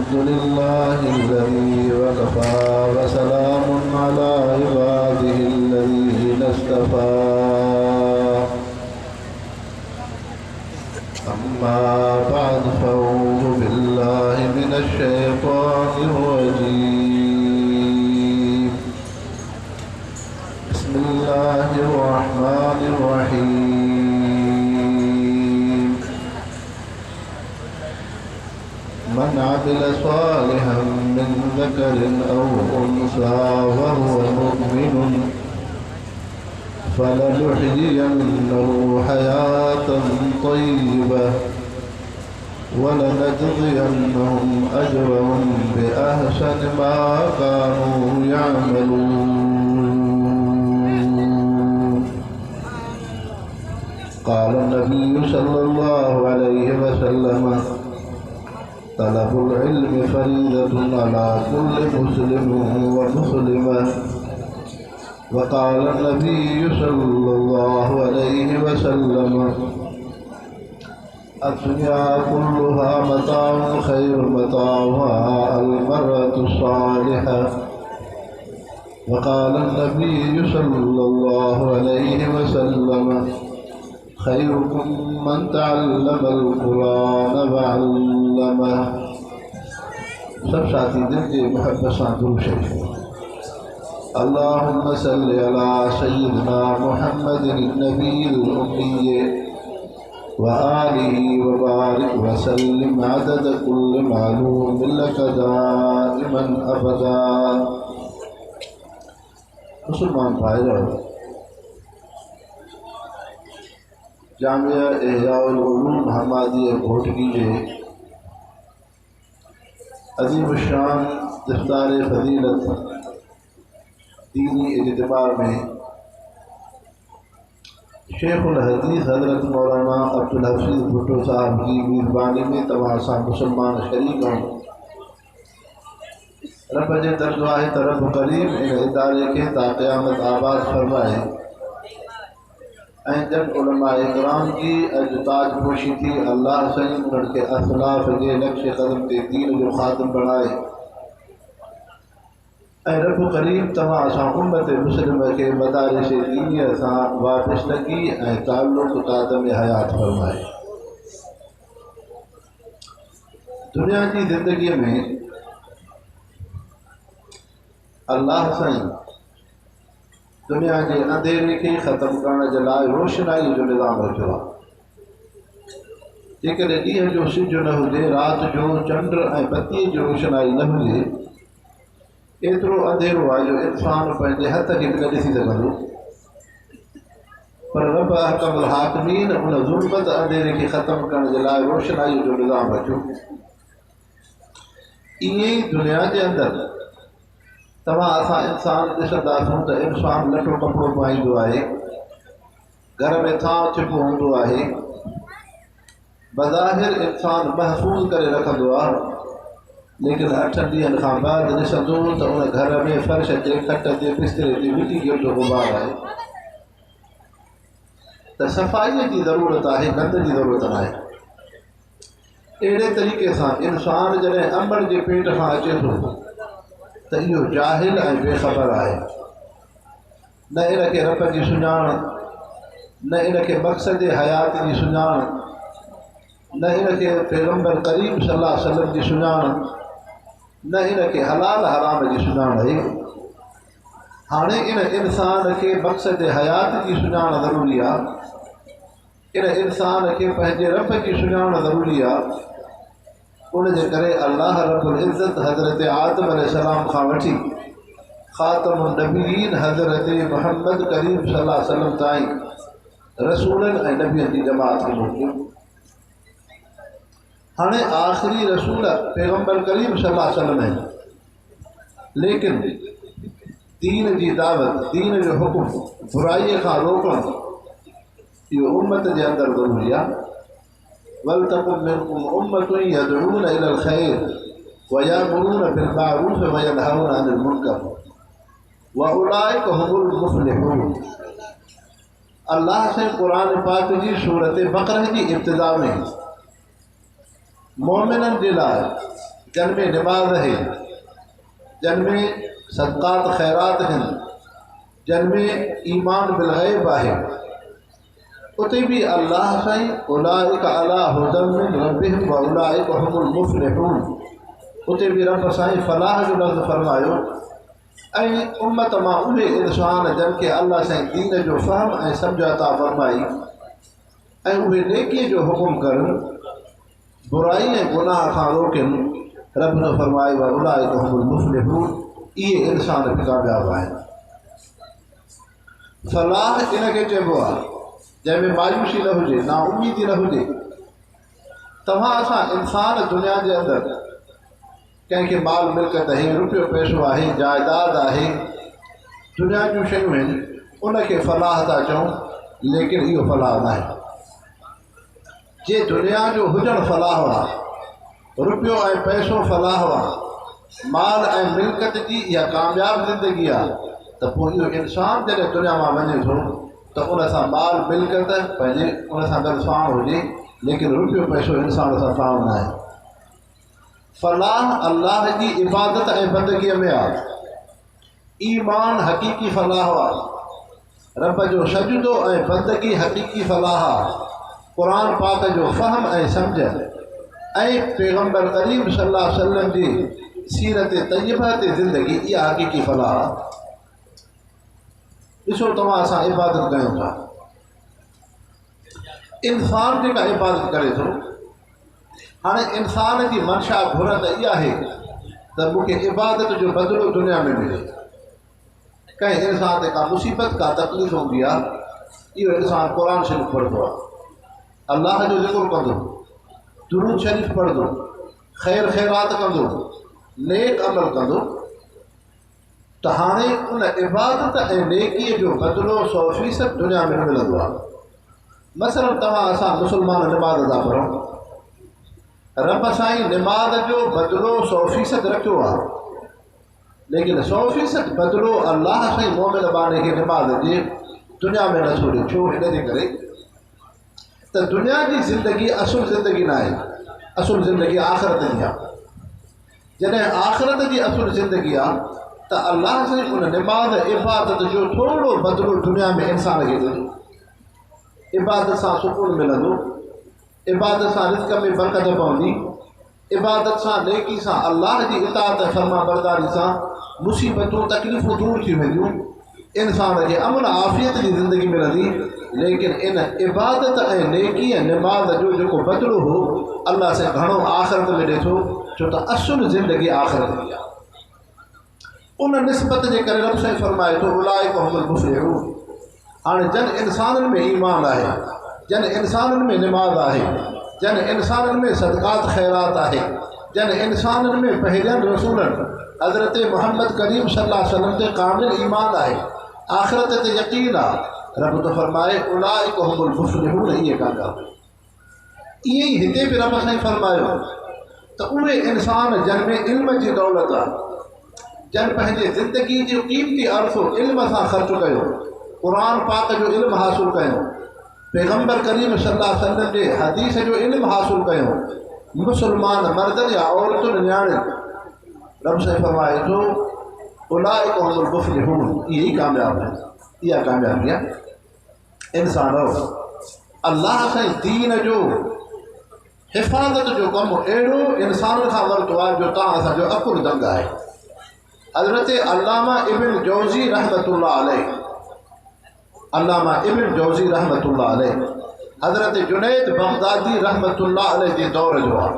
अल्हम्दुलिल्लाहि الذي वकफ़ा वसलामुन अला इबादिहिल्लज़ीना इस्तफ़ा अम्मा बअद फ़अऊज़ु बिल्लाहि मिनश शैतानिर रजीम बिस्मिल्लाहिर रहमानिर रहीम मन अमिल सालिहन मिन ज़करिन औ उन्सा वहुव मुमिनुन फलनुहयियन्नहु हयातन तय्यिबह वलनजज़ियन्नहुम अजरहुम बिअहसनि मा कानू यअमलून। क़ाल नबी सल्लल्लाहु अलैहि वसल्लम तलबुल इल्मि फरीदतुन अला कुल्लि मुस्लिमिन व मुस्लिमह। वक़ाल नबी सल्लल्लाहु अलैहि वसल्लम अद्दुन्या कुल्लुहा मताउन खैरु मताउहा अल-मर्अतु सालिहा। वक़ाल नबी सल्लल्लाहु अलैहि वसल्लम खैरुकुम मन तअल्लमल कुरान व अल्लमह। सब साथी दिल के मोहब्बत सां दुरूद शरीफ अल्लाहुम्मा सल्लि अला सय्यिदिना मुहम्मदिन नबील उम्मी व आलिहि व बारिक व सल्लिम अदद कुल्लि मालूम लका दाइमन अबदा। मुसलमान भाइयों, जामिया इहयाउल उलूम हमादिया घोटकी के अजीम शान इफ्तार फजीलत दीनी इज्तिमा में शेखुल हदीस हज़रत मौलाना अब्दुल हफीज़ भुट्टो साहब की मेज़बानी में तमाम सा मुसलमान शरीक हों। रब जे दरगाह तरफ करीम इन इदारे के ताक़यामत आबाद फरमाए। जब उलमाए इकराम की अजताज पोशी थी अल्लाह सही उनके असलाफ के नक्श कदम के दीन जो खातम बढ़ाए। रब करीम तमाम असां उम्मत मुस्लिम के मदारिस दीनिया सां वाबस्तगी ऐं ताल्लुक़ तादम हयात फरमाए। दुनिया की ज़िंदगी में अल्लाह साईं दुनिया के अंधेरे के ख़त्म करण जे लाइ रोशनाई जो निज़ाम रखियो आहे। जेकॾहिं ॾींहं जो सिज न हुजे, राति जो चंड ऐं बत्तीअ जी रोशनाई न हुजे, एतिरो अंधेरो आहे जो इंसान पंहिंजे हथ खे बि न ॾिसी सघंदो। पर रब अहकमुल हाकिमीन उन ज़ुल्मत अंधेरे खे ख़त्म करण जे लाइ रोशनाई जो निज़ाम रखियो। ईअं ई दुनिया जे अंदरि तव्हां असां इंसान ॾिसंदासूं त इंसान लटो कपिड़ो पाईंदो आहे, घर में थांव छिपो हूंदो आहे, बज़ाहिर इंसान महफ़ूज़ करे रखंदो आहे। लेकिन 8 ॾींहंनि खां बाद ॾिसंदो त उन घर में फर्श ते खट ते बिस्तरे ते मिटी जो गुबार आहे। त सफ़ाईअ जी ज़रूरत आहे, गंद जी ज़रूरत न आहे। अहिड़े तरीक़े सां इंसान जॾहिं अंबर जे पेट खां अचे थो त इहो जाहिल ऐं बेख़बर आहे। न इनखे रब जी सुञाण, न इनखे मक़सद हयात जी सुञाण, न इनखे पैगम्बर करीम सल्लल्लाहु अलैहि वसल्लम जी सुञाण, न इनखे हलाल हराम जी सुञाण आहे। हाणे इन इंसान खे मक़सद हयात जी सुञाण ज़रूरी आहे। इन इंसान खे पंहिंजे रब जी सुञाण ज़रूरी आहे। उनजे करे अल्लाह रब्बुल इज़्ज़त हज़रत आदम अलैहिस्सलाम खां वठी ख़ातमुन नबीयीन हज़रत मुहम्मद करीम सल्लल्लाहु अलैहि वसल्लम ताईं रसूलनि ऐं नबियनि जी जमात खे मोकिलियो। हाणे आख़िरी रसूल पैगम्बर करीम सल्लल्लाहु अलैहि वसल्लम आहिनि। लेकिन दीन जी दावत, दीन जो हुकुम, बुराईअ खां रोकणु इहो उम्मत जे अंदरि ज़रूरी आहे। वलतकुन मिनकुम उम्मतुन यदऊन इलल खैर व यामुरून बिल मारूफ व यनहौन अनिल मुनकर व उलाइका हुमुल मुफ़्लिहून। अल्लाह से कुरान पाक जी सूरत बक़रह जी इब्तिदा में मोमिनन जे लाइ जिन में नमाज है, जिन में सदक़ात खैरात हैं, जिन में ईमान बिलग़ैब है, उते भी अल्लाह साईं उलाइका अला हुदन मिन रब्बिहिम व उलाइका हुमुल मुफ़्लिहून, उते भी रब साईं फलाह जो लफ़्ज़ फरमायो। ऐं उम्मत मां उहे इंसान जिन खे अल्लाह साईं दीन जो फ़हम ऐं सम्झ अता फरमाई ऐं उहे नेकीअ जो हुकुम करनि, बुराई ऐं गुनाह खां रोकनि। रब ने फरमायो व उलाइका हुमुल मुफ़्लिहून, इहे इंसान कामयाब आहिनि। फलाह इनखे चइबो आहे जंहिंमें मायूसी न हुजे, ना उम्मीदी न हुजे। तव्हां असां इंसान दुनिया जे अंदरि कंहिंखे माल मिल्कत आहे, रुपयो पैसो आहे, जाइदाद आहे, दुनिया जूं शयूं आहिनि, उनखे फलाह था चऊं, लेकिन इहो फलाह न आहे। जे दुनिया जो हुजणु फलाह आहे, रुपयो ऐं पैसो फलाह आहे, माल ऐं मिल्कत जी इहा कामयाब ज़िंदगी आहे, त पोइ इहो इंसान जॾहिं दुनिया मां वञे थो त उन सां माल मिल्कत पंहिंजे उन सां गॾु साण हुजे, लेकिन रुपयो पैसो इंसान सां साण न आहे। फलाह अल्लाह जी इबादत ऐं बंदगीअ में आहे। ईमान हक़ीक़ी फलाह आहे, रब जो सजदो ऐं बंदगी हक़ीक़ी फलाह आहे। क़ुरान पाक जो फ़हम ऐं सम्झ ऐं पैगम्बर करीम सल्लल्लाहु अलैहि वसल्लम जी सीरत तय्यबा ते ज़िंदगी, इहा हक़ीक़ी फलाह आहे। ॾिसो तव्हां असां इबादत कयूं था, इंसान जेका इबादत करे थो, हाणे इंसान जी मंशा घुरत इहा आहे त मूंखे इबादत जो बदिलो दुनिया में मिले। कंहिं इंसान ते का मुसीबत का तकलीफ़ हूंदी आहे, इहो इंसान क़ुरान शरीफ़ पढ़ंदो आहे, अल्लाह जो ज़िक्र कंदो, दुरूद शरीफ़ पढ़ंदो, ख़ैर ख़ैरात कंदो, नेक अमल कंदो, त हाणे उन इबादत ऐं नेकीअ जो बदिलो 100% दुनिया में न मिलंदो आहे। मसलन तव्हां असां मुस्लमान निमाज़ था पढ़ूं, रब साईं निमाज़ जो बदिलो 100% रखियो आहे, लेकिन 100% बदिलो अल्लाह साईं मोमिन बाने खे निमाज़ जे दुनिया में नथो ॾिए। छो? हिन जे करे त दुनिया जी ज़िंदगी असुल ज़िंदगी न आहे, असुल ज़िंदगी आख़िरत जी आहे। जॾहिं आख़िरत जी असुल ज़िंदगी आहे त अल्लाह साईं उन निमाज़ इबादत जो थोरो बदिलो दुनिया में इंसान खे ॾिए। इबादत सां सुकून मिलंदो, इबादत सां रिज़्क़ में बरकत पवंदी, इबादत सां नेकी सां अल्लाह जी इताअत फर्मा बरदारी सां मुसीबतूं तकलीफ़ूं दूर थी वेंदियूं, इंसान खे अमन आफ़ियत जी ज़िंदगी मिलंदी। लेकिन इन इबादत ऐं नेकी ऐं निमाज़ जो जेको बदिलो हो अल्लाह सां घणो आख़िरत में ॾिए थो, छो त असुल ज़िंदगी आख़िरत जी आहे। उन निस्बत जे करे रब साईं फरमाए थो उलाइका हुमुल मुफ़्लिहून। हाणे जन इंसाननि में ईमान आहे, जन इंसाननि में निमाज़ आहे, जन इंसाननि में सदक़ात ख़ैरात आहे, जन इंसाननि में पहिरियनि रसूलनि हज़रत मोहम्मद करीम सल्लल्लाहु अलैहि वसल्लम ते कामिल ईमान आहे, आख़िरत ते यकीन आहे, रब तो फरमाए उलाइका हुमुल मुफ़्लिहून, इहे कामयाब। ईअं ई हिते बि रब साईं फरमायो त उहे इंसान जन में इल्म जी दौलत आहे, जन पंहिंजे ज़िंदगी जो क़ीमती अर्सो इल्म सां ख़र्च कयो, क़ुरान पाक जो इल्म हासिल कयो, पैगम्बर करीम सल्लल्लाहु अलैहि वसल्लम जे हदीस जो इल्म हासिल कयो, मुसलमान मर्दनि या औरतुनि नियाणियुनि, रब साईं फरमाए थो उलाइका हुमुल मुफ़्लिहून, इहे ई कामयाब आहिनि। इहा कामयाबी आहे। इंसान अल्लाह साईं दीन जो हिफ़ाज़त जो कमु अहिड़ो इंसान खां वरितो आहे जो तव्हां असांजो अकुल दंग आहे। हज़रत अल्लामा इब्न जौज़ी रहमतुल्लाह अलैह, अल्लामा इब्न जौज़ी रहमतुल्लाह अलैह हज़रत जुनैद बगदादी रहमतुल्लाह अलैह जे दौर जो आहे।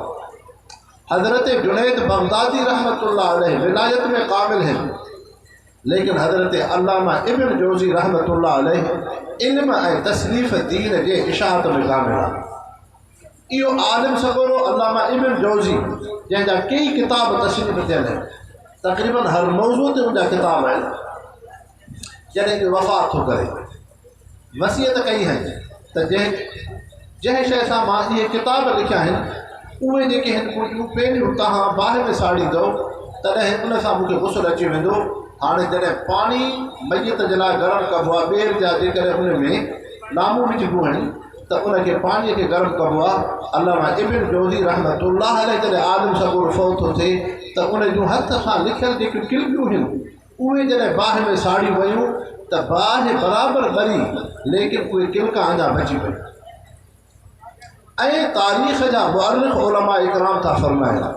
हज़रत जुनैद बगदादी रहमतुल्लाह अलैह विलायत में कामिल हैं, लेकिन हज़रत अल्लामा इब्न जौज़ी रहमतुल्लाह अलैह इल्म ऐं तसनीफ़ दीन जे इशाअत में कामिल आहे। इहो आलिम सगोरो अल्लामा इब्न जौज़ी जंहिंजा कई किताब तसनीफ़ थियल आहिनि, तक़रीबन हर मौज़ू ते उनजा किताब आहिनि। जॾहिं कि वफ़ात थो करे वसियत कई आहिनि त जंहिं शइ सां मां इहे किताब लिखिया आहिनि उहे जेके आहिनि उहे पहिरियों तव्हां बाहि में साड़ींदो तॾहिं उन सां मूंखे गुस्सो अची वेंदो। हाणे जॾहिं पाणी मैयत जे लाइ गरम कबो आहे, ॿेर जा जेकॾहिं उन में नामूं विझिबूं आहिनि तो उनके पानी के गर्म कबो आहे। अल्लामा इब्न जौज़ी रहमतुल्लाह अलैह जॾहिं आलिम सबूर फ़ौत थो थिए त उन जूं हथ सां लिखियल जेकियूं किलियूं आहिनि उहे जॾहिं बाहि में साड़ी वयूं त बाहि बराबरि ॿरी, लेकिन उहे किलका अञा बची पई। ऐं तारीख़ जा मुअर्रिख़ उलमा इकराम था फरमाइनि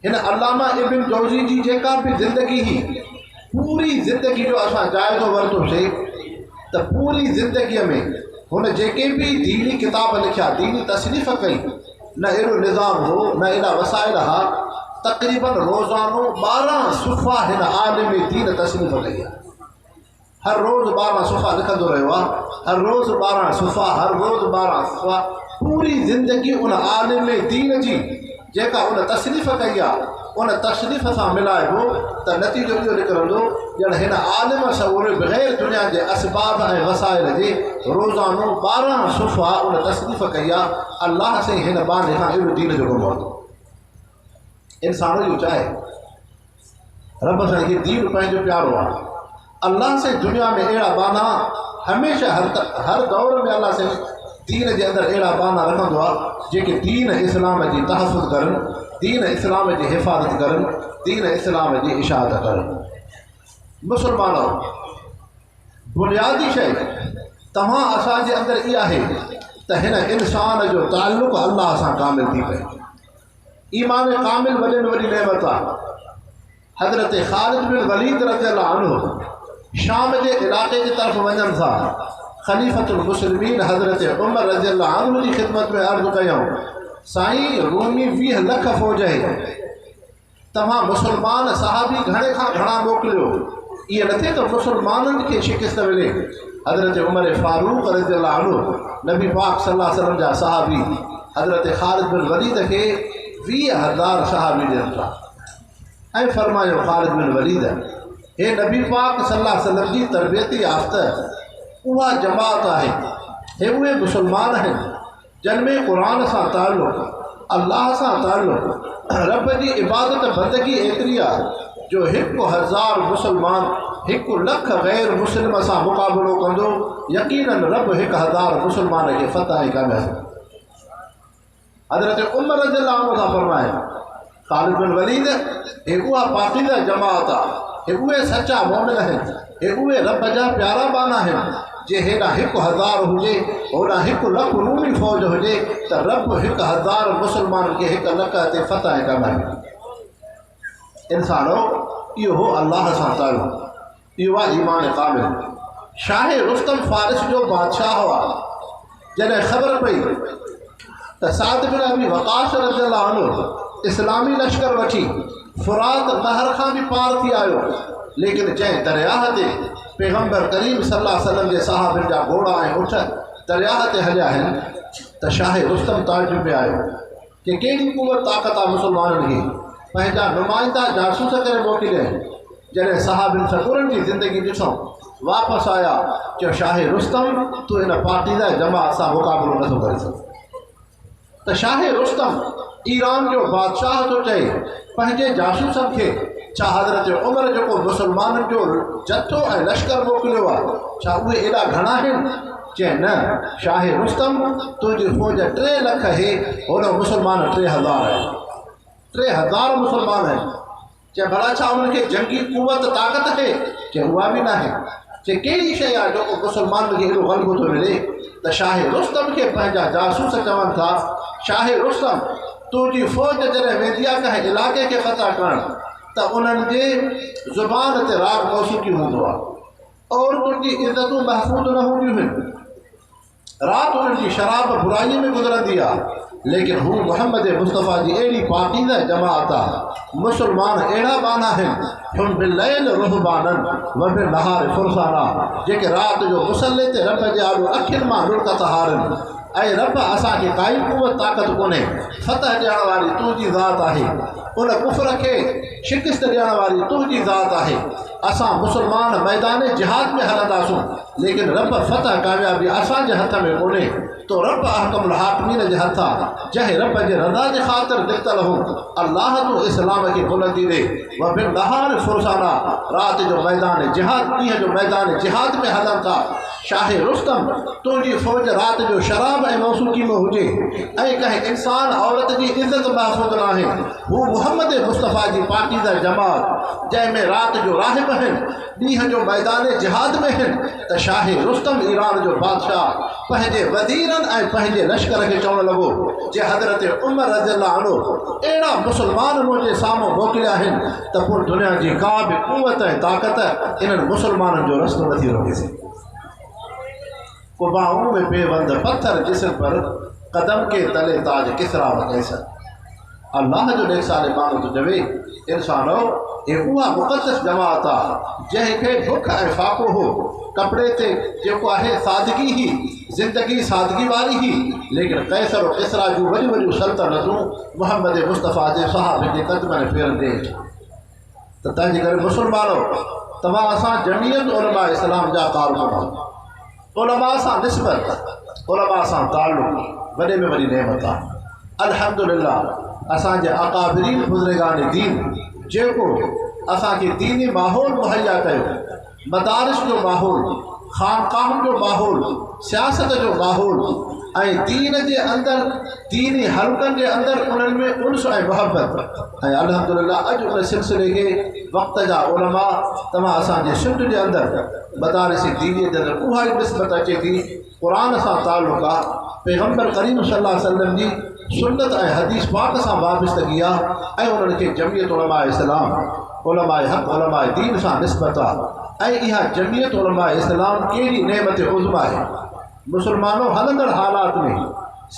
हिन अल्लामा इब्न जौज़ी जी जेका बि ज़िंदगी ही पूरी ज़िंदगी जो असां जाइज़ो वरितोसीं त पूरी ज़िंदगीअ में हुन जेके बि दीनी किताब लिखिया, दीनी तसनीफ़ कई, न अहिड़ो निज़ाम हो न एॾा वसाइल हा। तक़रीबन रोज़ानो 12 सुफ़ा हिन आलिम दीन तसनीफ़ कई आहे। हर रोज़ 12 सुफ़ा लिखंदो रहियो आहे, हर रोज़ 12 सुफ़ा, हर रोज़ 12 सुफ़ा। पूरी ज़िंदगी उन आलिम दीन जी जेका उन तसनीफ़ कई आहे उन तसनीफ़ सां मिलाइबो त नतीजो इहो निकिरंदो ॼण हिन आलिम सवूर बग़ैर दुनिया जे असबाब ऐं वसाइल जे रोज़ानो 12 सुफ़ा उन तसनीफ़ कई आहे। अल्लाह से हिन बाने खां अहिड़ो दीन जो कमु वरितो। इंसान इहो चाहे रब सां इहो दीन पंहिंजो प्यारो आहे। अल्लाह से दुनिया में अहिड़ा बाना हमेशह हर दौर में अल्लाह से दीन जे अंदरि अहिड़ा बाना रखंदो आहे जेके दीन इस्लाम जी तहफ़ुज़ करनि, दीन इस्लाम जी हिफ़ाज़त करनि, दीन इस्लाम जी इशाअत करनि। मुसलमानो, बुनियादी शइ तव्हां असांजे अंदरि इहा आहे त हिन इंसान जो ताल्लुक़ अल्लाह सां कामिल थी पए। ईमान कामिल वॾे में वॾी नेमत आहे। हज़रत ख़ालिद बिन वलीद रज़ियल्लाहु अन्हु शाम जे इलाक़े जी तरफ़ वञनि था। ख़लीफ़तुल मुस्लिमीन हज़रत उमर रज़ियल्लाहु अन्हु जी ख़िदमत में अर्ज़ु कयूं, साईं रूमी 20 लख फ़ौज आहे, तव्हां मुसलमान सहाबी घणे खां घणा मोकिलियो, इहे न थिए त मुसलमाननि खे शिकस्त मिले। हज़रत उमर फारूक रज़ियल्लाहु अन्हु नबी पाक सल्लल्लाहु अलैहि वसल्लम जा सहाबी हज़रत ख़ालिद बिन वलीद खे 20,000 सहाबी ॾियनि था ऐं फरमायो ख़ालिद बिन वलीद, हे नबी पाक सल्लल्लाहु अलैहि वसल्लम जी तरबियती याफ़्ता उहा जमात आहे, हे उहे मुसलमान आहिनि जिन में क़ुरान सां ताल्लुक़, अल्लाह सां ताल्लुक़, रब जी इबादत बंदगी एतिरी आहे जो 1,000 मुसलमान 1 लख गैर मुस्लिम सां मुक़ाबिलो कंदो, यकीनन रब 1,000 मुसलमान खे फ़तह ऐं कामयाबी। हज़रत उमर रज़ियल्लाहु अन्हु था फरमाए, ख़ालिद बिन वलीद हे उहा पाकीज़ा जमात आहे, हे उहे सचा मोमिन आहिनि, हे उहे रब जा प्यारा बाना आहिनि। जे हेॾा 1,000 हुजे, होॾा 1 लख रूमी फ़ौज हुजे त रब 1,000 मुसलमाननि खे 1 लख ते फ़तह ऐं कामयाबी। इंसानो, इहो हो अल्लाह सां ताल्लुक़, इहो आहे ईमान कामिल। शाह रुस्तम फ़ारिस जो बादशाह हुआ। जॾहिं ख़बर पई त साद बिन अबी वक़ास रज़ियल्लाहु अन्हु इस्लामी लश्कर वठी फ़ुरात नहर खां बि पार थी आयो, लेकिन जंहिं दरियाह ते पैगम्बर करीम सल्लल्लाहु अलैहि वसल्लम जे सहाबनि जा घोड़ा ऐं ऊठ दरियाह ते हलिया आहिनि त शाह रुस्तम ताजुब में आयो कि कहिड़ी क़ुवत ताक़त आहे मुसलमाननि खे पंहिंजा नुमाइंदा जासूस करे मोकिलिया। जॾहिं सहाबनि सकुरनि जी ज़िंदगी ॾिसूं वापसि आया, चयो शाह रुस्तम तूं हिन पाकीज़ा जमात सां मुक़ाबिलो नथो करे सघे। त शाह रुस्तम ईरान जो बादशाह थो चए पंहिंजे जासूसनि खे, छा हज़रत उमर जेको मुसलमाननि जो जथो ऐं लश्कर मोकिलियो आहे छा उहे एॾा घणा आहिनि? चए न शाह रुस्तम, तुंहिंजी फ़ौज 3 लख आहे, होॾो मुसलमान 3,000 आहिनि, 3,000 मुसलमान आहिनि। चए भला छा उन्हनि खे जंगी क़ुवत ताक़त आहे? चए उहा बि न आहे। चए कहिड़ी शइ आहे जेको मुसलमाननि खे एॾो ग़लबो थो मिले? त शाह रुस्तम खे पंहिंजा जासूस चवनि था, शाह रुस्तम तुंहिंजी फ़ौज जॾहिं वेंदी आहे कंहिं इलाइक़े खे फ़तह करणु त उन्हनि जे ज़ुबान ते राग मौसीक़ी हूंदो आहे और तुंहिंजी इज़तूं महफ़ूज़ न हूंदियूं आहिनि। राति उन्हनि जी शराब बुराईअ में गुज़रंदी आहे, लेकिन हू मोहम्मद मुस्तफ़ा जी अहिड़ी पाकीज़ा जमात आहे। मुसलमान अहिड़ा बाना आहिनि हुन बिलैल रुहबाननि व बिनहार फुरसाना, जेके राति जो मुसले ते रब जे आॾो अखियुनि मां रुड़कत हारनि ऐं रब असांखे काई क़ुवत ताक़त कोन्हे, फ़तह ॾियण वारी तुंहिंजी ज़ात आहे, उन कुफ़र खे शिकस्त ॾियण वारी तुंहिंजी ज़ात आहे। असां मुसलमान मैदान जिहाद में हलंदासूं, लेकिन रब फ़तह कामयाबी असांजे हथ में कोन्हे। तो रब अहकमुल हाकिमीन जे हथा जंहिं रब जे रज़ा जे ख़ातिर निकितल हो अल्लाह तो इस्लाम खे बुलंदी ॾे व बिन नहार फुरसाना रात जो मैदान जिहाद ॾींहं जो मैदान जिहाद में हलन था शाहे रुस्तम तुंहिंजी फ़ौज रात जो शराब ऐं मौसूकी में हुजे ऐं कंहिं इंसान औरत जी इज़त महफ़ूज़ न आहे हू मुहम्मद मुस्तफ़ा जी पाकीज़ा जमात जंहिंमें रात जो राहिब आहिनि ॾींहं जो मैदान जिहाद में आहिनि त शाहे रुस्तम ईरान जो बादशाह पंहिंजे वज़ीरनि ऐं पंहिंजे लश्कर खे चवणु लॻो जे हज़रत उमर रज़ियल्लाहु अन्हु अहिड़ा मुस्लमान मुंहिंजे साम्हूं मोकिलिया आहिनि त पोइ दुनिया जी का बि क़ुवत ऐं ताक़त इन्हनि मुस्लमाननि जो रस्तो नथी रोके सघे कुबाऊं में बेबंद पत्थर जिस्म पर कदम के तले ताज किसरा व कैसर अल्लाह जो नेक साले माण्हू तो चवे इंसानो ये उहा मुक़द्दस जमात आहे जंहिंखे बुख ऐं फ़ाक़ो हो कपिड़े ते जेको आहे सादगी ही ज़िंदगी सादगी वारी ही लेकिन कैसर और किसरा जूं वॾियूं वॾियूं सल्तनतूं मुहम्मद मुस्तफ़ा जे सहाबे जे क़दमनि फेरनि ॾे त तंहिंजे करे मुस्लमानो तव्हां असां जमीयत उलमा इस्लाम जा कारकुन उलमा सां निस्बत उलमा सां ताल्लुक़ वॾे में वॾी नेमत आहे अल्हम्दुलिल्लाह असांजे अकाबिरीन बुज़ुर्गान दीन जेको असांखे दीनी माहौल मुहैया कयो मदारिस जो माहौल खानकाहुनि जो माहौल सियासत जो माहौल ऐं दीन जे अंदरि दीनी हल्कनि जे अंदरि उन्हनि में उन्स ऐं मुहबत ऐं अल्हम्दुलिल्लाह अॼु उन सिलसिले खे वक़्त जा उलमा तव्हां असांजे सिंध जे अंदरि मदारिस दीनीअ जे अंदरि उहा ई निस्बत अचे थी क़ुरान सां ताल्लुक़ आहे पैगम्बर करीम सल्लल्लाहु अलैहि वसल्लम जी सुन्नत ऐं हदीस पाक सां वाबस्तगी आहे ऐं उन्हनि खे जमीयत उलमा इस्लाम उलमा हक़ उलमा दीन सां निस्बत आहे ऐं इहा जमीयत उलमा इस्लाम कहिड़ी नेमत उज़्मा आहे मुस्लमानों हलंदड़ हालात में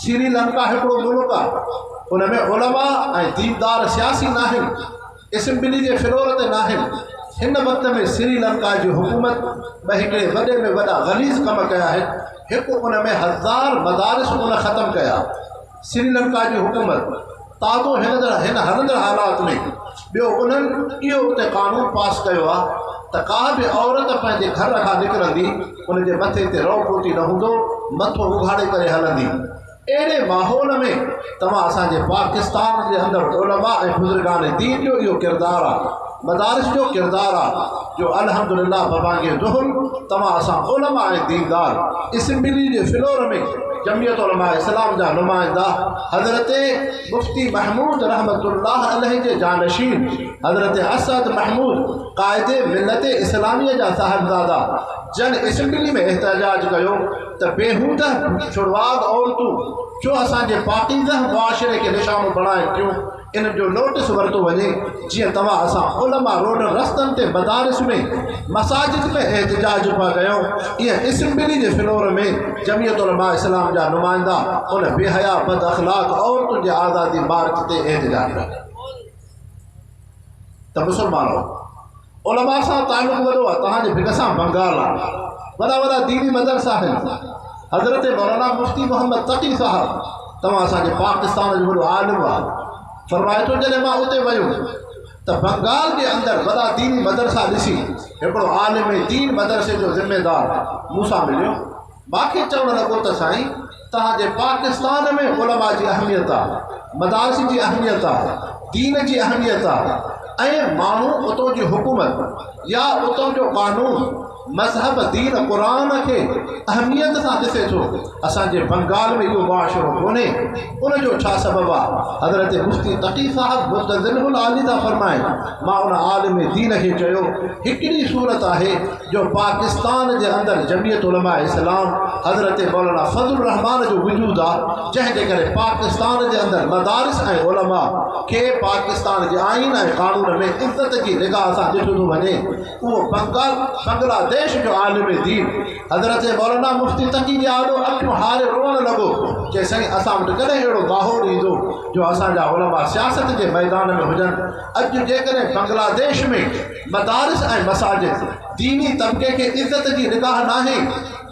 श्रीलंका हिकिड़ो मुल्क आहे उन में उलमा ऐं दीनदार सियासी न आहिनि असेंबली जे फ्लोर ते न आहिनि हिन वक़्त में श्रीलंका जी हुकूमत ॿ हिकिड़े वॾे में वॾा गलीज़ कम कया आहिनि हिकु उन में 1000 मदारिस उन ख़तमु कया श्रीलंका जी हुकूमत ताज़ो हिन हलंदड़ हालात में ॿियो उन्हनि इहो उते क़ानून पास कयो आहे त का बि औरत पंहिंजे घर खां निकिरंदी उनजे मथे ते रओ पोटी न हूंदो मथो उघाड़े करे हलंदी अहिड़े माहौल में तव्हां असांजे पाकिस्तान जे अंदरि उलमा ऐं बुज़ुर्गान दीन जो इहो किरदारु आहे मदारिस जो किरदारु आहे जो अल्हम्दुलिल्लाह बबांगे ज़ुहुल तव्हां असां उलमा ऐं दीनदार असेंबली जे फ्लोर में जमीयत उलमा इस्लाम जा नुमाइंदा हज़रत मुफ्ती महमूद रहमतुल्लाह अलैहि जे जानशीन हज़रत असद महमूद क़ाइदे मिलत इस्लामिया जा साहिबज़ादा जन असेंबली में एहतजाज कयो त बेहूदा शुरुआत औरतूं छो असांजे पाकीज़ा मुआशरे खे निशानो बणाइनि थियूं इन जो नोटिस वरितो वञे जीअं तव्हां असां उलमा रोड रस्तनि ते मदारिस में मसाजिद में एहतजाज पिया कयूं ईअं असेंबली जे फ्लोर में जमीयत उलमा इस्लाम जा नुमाइंदा उन बेहया बद अख़लाक औरतुनि जे आज़ादी मार्च ते एहतजाज पिया त मुस्लमानो उलमा सां ताल्लुक़ वॾो आहे तव्हांजे भिग सां बंगाल आहे वॾा वॾा दीनी मदरसा आहिनि हज़रत मौलाना मुफ्ती मोहम्मद तक़ी साहब तव्हां असांजे पाकिस्तान जो वॾो आलिम आहे फरमाए थो जॾहिं मां उते वियुमि त बंगाल जे अंदरि वॾा दीनी मदरसा ॾिसी हिकिड़ो आलिम दीन मदरसे जो ज़िम्मेदार मूंसां मिलियो मूंखे चवणु लॻो त साईं तव्हांजे पाकिस्तान में उलमा जी अहमियत आहे मदारिस जी अहमियत आहे दीन जी अहमियत आहे ऐं माण्हू उतां जी हुकूमत या उतां जो कानून मज़हब दीन क़ुरान खे अहमियत सां ॾिसे थो असांजे बंगाल में इहो मुआशरो कोन्हे उनजो छा सबबु आहे हज़रत मुफ्ती तक़ी साहब मुतज़िलुल आली था फरमाइनि मां उन आलिम दीन खे चयो हिकिड़ी सूरत आहे जो पाकिस्तान जे अंदरि जमीयत उलमा इस्लाम हज़रत मौलाना फज़लुर रहमान जो वजूद आहे जंहिंजे करे पाकिस्तान जे अंदरि मदारिस ऐं उलमा खे पाकिस्तान जे आइन ऐं कानून में इज़त जी निगाह सां ॾिठो थो वञे उहो बांग्लादेश जो आलिम दीन हज़रत मौलाना मुफ्ती तक़ी जो आलो अखियूं हारे रोअण लॻो कि साईं असां वटि कॾहिं अहिड़ो माहौल ईंदो जो असांजा उलमा सियासत जे मैदान में हुजनि अॼु जेकॾहिं बांग्लादेश में मदारिस ऐं मसाजिद दीनी तबिके खे इज़त जी निगाह नाहे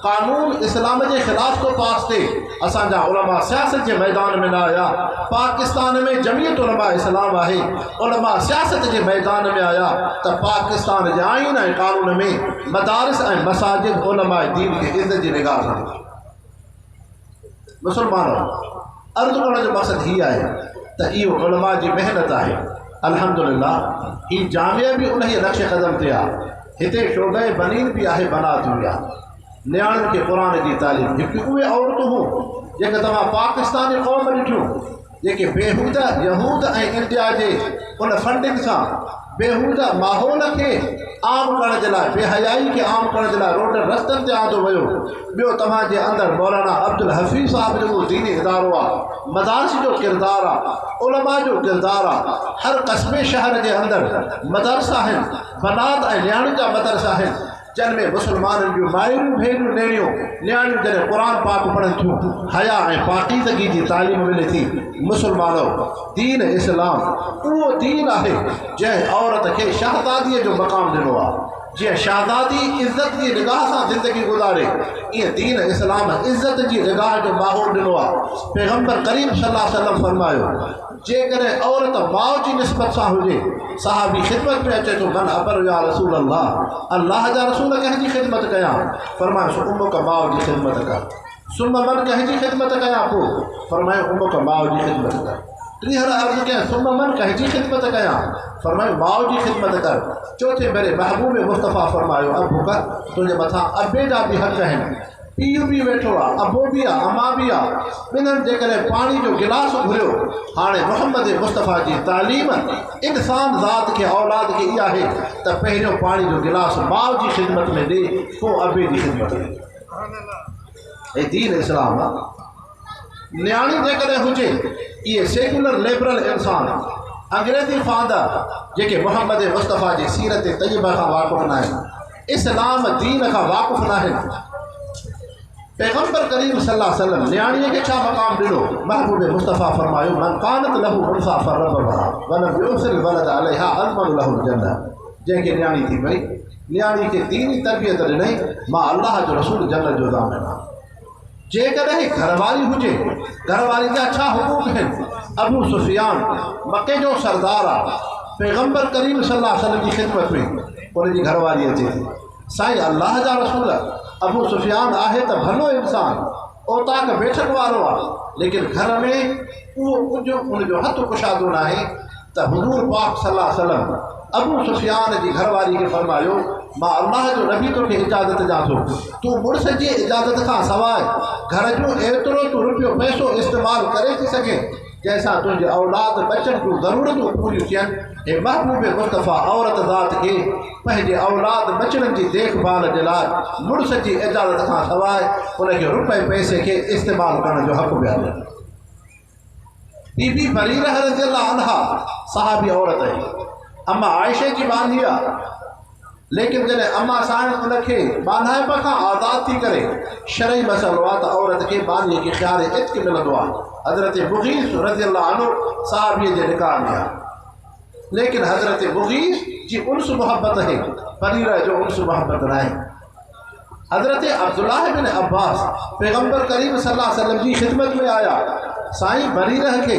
कानून इस्लाम के खिलाफ तो पास थे असांजा उलमा सियासत के मैदान में न आया पाकिस्तान में जमीयत उलमा इस्लाम है उलमा सियासत के मैदान में आया तो पाकिस्तान के आइन और कानून में मदारिस और मसाजिद उलमा दीन के इज्जत की निगाह मुसलमानों अर्ज़ु करण जो मक़सद ही आहे त इहो उलमा जी महिनत आहे। अल्हम्दुलिल्लाह ही जामिया भी उन ही नक्श क़दम ते आहे। हिते शोबे बनीन भी आहे, बनात हुई आहे। नियाणियुनि खे क़ुरान जी तालीम, हिकु उहे औरतूं हुयूं जेके तव्हां पाकिस्तानी क़ौम ॾिठियूं जेके बेहूदा यहूद ऐं इंडिया जे उन फंडिंग सां बेहूदा माहौल खे आम करण जे लाइ, बेहयाई खे आम करण जे लाइ रोड रस्तनि ते आंदो वियो। ॿियो तव्हांजे अंदरि मौलाना अब्दुल हफ़ीज़ साहिब जो दीनी इदारो आहे, मदारस जो किरदारु आहे, उलमा जो किरदारु आहे। हर कस्बे शहर जे अंदरि मदरसा आहिनि, बनात ऐं नियाणियुनि जा मदरसा आहिनि जिन में मुसलमाननि जूं मायूं भेनरूं नेणियूं नियाणियूं जॾहिं क़ुर पाक पढ़नि थियूं, हया ऐं पाकीज़गी जी तालीम मिले थी। मुसलमानों दीन इस्लाम उहो दीन आहे जंहिं औरत खे शहज़ादीअ जो मक़ाम ॾिनो आहे। जीअं शहज़ादी इज़्ज़त जी निगाह सां ज़िंदगी गुज़ारे, ईअं दीन इस्लाम इज़्ज़त जी निगाह जो माहौल ॾिनो आहे। पैगम्बर करीम सल्लल्लाहु अलैहि वसल्लम फरमायो, जेकॾहिं औरत माउ जी निस्बत सां हुजे, सहाबी ख़िदमत में अचे थो, मन अबर या रसूल अल्लाह जा रसूल कंहिंजी ख़िदमत कयां? फरमायो उम्म का माउ जी ख़िदमत कर। सुम मन कंहिंजी ख़िदमत कयां? पोइ फरमायो उम्म का माउ जी ख़िदमत कर। टीहर अर्ज़ु कयां सुम मन कंहिंजी ख़िदमत कयां? फरमायो माउ जी ख़िदमत कर। चौथे भेरे महबूब मुस्तफ़ा फरमायो अबू कर, तुंहिंजे मथां अबे जा बि हक़ आहिनि, पीउ बि वेठो आहे, अबो बि आहे, अमा बि आहे। ॿिन्हिनि जेकॾहिं पाणी जो गिलास घुरियो, हाणे मोहम्मद मुस्तफ़ा जी तालीम इंसान ज़ात खे औलाद खे इहा आहे त पहिरियों पाणी जो गिलास माउ जी ख़िदमत में ॾे, पोइ अबे जी ख़िदमत में। ऐं दीन इस्लाम नियाणी जेकॾहिं हुजे, इहे सेकुलर लिबरल इंसान अंग्रेज़ी फादर जेके मोहम्मद मुस्तफ़ा जी सीरत तय्यबा खां वाक़ुफ़ न आहिनि, इस्लाम दीन खां वाक़ुफ़ न आहिनि। पैगम्बर करीम सल्लल्लाहु अलैहि वसल्लम नियाणीअ खे छा मक़ाम ॾिनो? महबूब मुस्तफ़ा फरमायो मन कानत लहू उनसा फरबहा वलम युसिल वलद अलैहा अज़मन लहू जन्नत। जंहिंखे नियाणी थी पई, नियाणी खे दीनी तरबियत ॾिनई, मां अल्लाह जो रसूल जन्नत जो ज़ामिन आहियां। जेकॾहिं घरवारी हुजे, घरवारी जा छा हुकूक आहिनि? अबू सुफियान मके जो सरदार आहे, पैगम्बर करीम सल्लल्लाहु अलैहि वसल्लम जी ख़िदमत में उनजी घरवारी अचे थी। साईं अल्लाह जा रसूल अबू सुफियान आहे त भलो इंसान, ओताक बैठक वारो आहे, लेकिन घर में उहो कुझु उनजो हथ कुशादो न आहे त हुज़ूर पाक सल्लल्लाहु अलैहि वसल्लम अबू सुफियान जी घरवारी खे फरमायो, मां अल्लाह जो नबी तोखे इजाज़त ॾियां थो, तूं मुड़ुस जी इजाज़त खां सवाइ घर जो एतिरो तूं रुपयो पैसो इस्तेमालु करे थी सघे जैसा तुझे औलाद बच्चन को ज़रूरतूं पूरियूं थियनि। ऐं महबूब मुस्तफ़ा औरत ज़ात खे पंहिंजे औलाद बचड़नि जी देखभाल जे लाइ मुड़ुस जी इजाज़त खां सवाइ उनखे रुपए पैसे खे इस्तेमालु करण जो हक़ पिया ॾियनि। बीबी बरीरा रज़ियल्लाहु अन्हा सहाबी औरत आहे, अम्मा आयशा जी बांधी आहे, लेकिन जॾहिं अम्मा साण उनखे बांधाइप खां आज़ाद थी करे शरई मसइलो आहे त औरत खे बांधीअ खे ख़्याल इत्क मिलंदो आहे। हज़रत मुग़ीस रज़ियल्लाहु अन्हु सहाबीअ जे निकाह में आहे, लेकिन हज़रत मुग़ीस जी उन्स मुहबत है, बरीरा जो उन्स मुहबत न आहे। हज़रत अब्दुल्लाह बिन अब्बास पैगम्बर करीम सल्लल्लाहु अलैहि वसल्लम जी ख़िदमत में आया, साईं बरीरा खे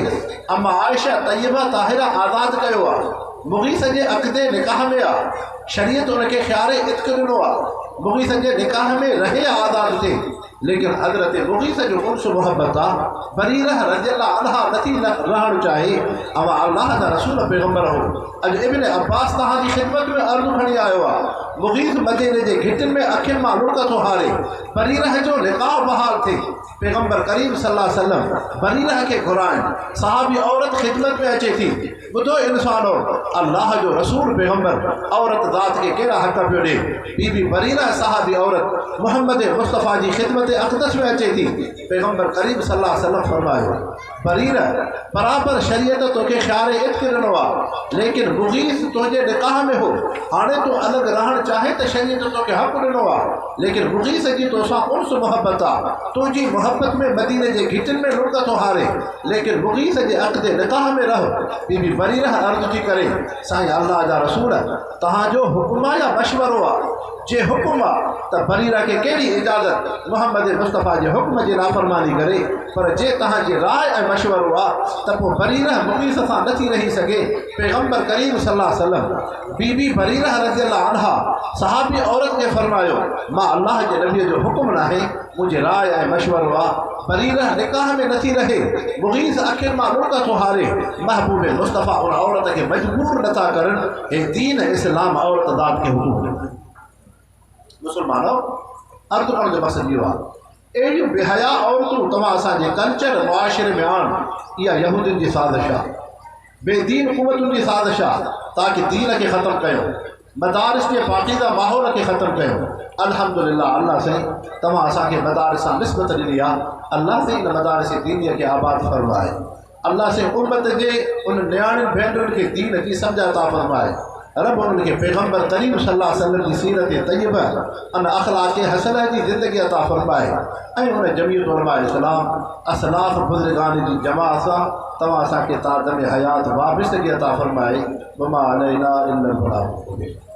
अम्मा आयशा तय्यबा ताहिरा आज़ाद कयो आहे। मुग़ीस जे अक़दे निकाह में आहे, शरीयत उनखे ख़्याल इत्क ॾिनो आहे, मुग़ीस जे निकाह में रहे आज़ाद थिए, लेकिन हज़रत मुग़ीस जो उन्स मुहबत आहे। बरीरा रज़ियल्लाहु अन्हा नथी रहणु चाहे, अवां अल्लाह जा रसूल पैगम्बर हो। अॼु इब्न अब्बास तव्हांजी ख़िदमत में अर्ज़ु खणी आयो आहे। मुग़ीस मदीने जे घिटिन में अखियुनि मां लुड़क थो हारे, बरीरा जो निकाह बहाल थिए। पैगम्बर करीम सल्लल्लाहु अलैहि वसल्लम बरीरा खे घुराइनि, सहाबी औरत ख़िदमत में अचे थी। ॿुधो इंसानो, अल्लाह जो रसूल पैगम्बर औरत ज़ात खे कहिड़ा हक़ पियो ॾे। बीबी बरीरा सहाबी औरत मोहम्मद मुस्तफ़ा जी ख़िदमत अक़दस में अचे थी। पैगम्बर करीम सल्लल्लाहु अलैहि वसल्लम फरमायो, बरीरा बराबरि शरीयत तोखे ख़्याल इत्क ॾिनो आहे, लेकिन मुग़ीस तुंहिंजे निकाह में हो, हाणे तूं अलॻि रहणु चाहे त शरीयत तोखे हक़ ॾिनो आहे, लेकिन मुग़ीस जी तोसां उन्स मुहबत आहे। तुंहिंजी मुहबत में मदीने जे घिटिन में लुड़क थो हारे, लेकिन मुग़ीस जे अक़दे निकाह में रहो। बीबी बरीरा अर्ज़ु थी करे, साईं अल्लाह जा रसूल तव्हांजो हुकुम आहे या मशवरो आहे? जे हुकुम आहे त बरीरा खे कहिड़ी इजाज़त मोहम्मद मुस्तफ़ा जे हुक्म जी नाफ़रमानी करे, पर जे तव्हांजी राय ऐं मशवरो आहे त पोइ बरीरा मुग़ीस सां नथी रही सघे। पैगम्बर करीम सल्लल्लाहु अलैहि वसल्लम बीबी बरीरा रज़ियल्लाहु अन्हा सहाबी औरत खे फरमायो, मां अल्लाह के नबी जो हुक्म ना है मुझे राय है मशवरो आ बरीरा निकाह में नथी रहे मुगीस आखिर मालूम का तुहारे महबूब मुस्तफ़ा उन औरत के मजबूर नथा करन हे दीन इस्लाम औरत दाद के हुकूक मुसलमानों अर्ज करण जो मक़सद इहो आहे अहिड़ियूं बेहया औरतूं तव्हां असांजे कल्चर मुआशिरे में आण इहा यहूदियुनि जी साज़िश आहे बेदीन कुवतुनि जी साज़िश आहे ताकि दीन खे ख़त्म कयो मदारिस के पाकीज़ा माहौल के ख़त्म कयो अल्हम्दुलिल्लाह अल्लाह से तव्हां असांखे मदारिस सां निस्बत ॾिनी आहे अल्लाह से इन मदारिस दीनीअ खे आबाद फरमाए अल्लाह से उम्मत जे उन नियाणियुनि भेनरुनि खे दीन जी सम्झ अता फरमाए रब उनके पैगम्बर करीम सल्लल्लाहु अलैहि वसल्लम की सीरत तय्यबा अन अखलाक हसना जी ज़िंदगी अता फरमाए ऐं उन जमीयत उलमा इस्लाम असलाफ बुज़ुर्गान जी जमात सां तव्हां असांखे तादम हयात वाबिस्तगी अता फरमाए वमा अलैना इल्लल बलाग।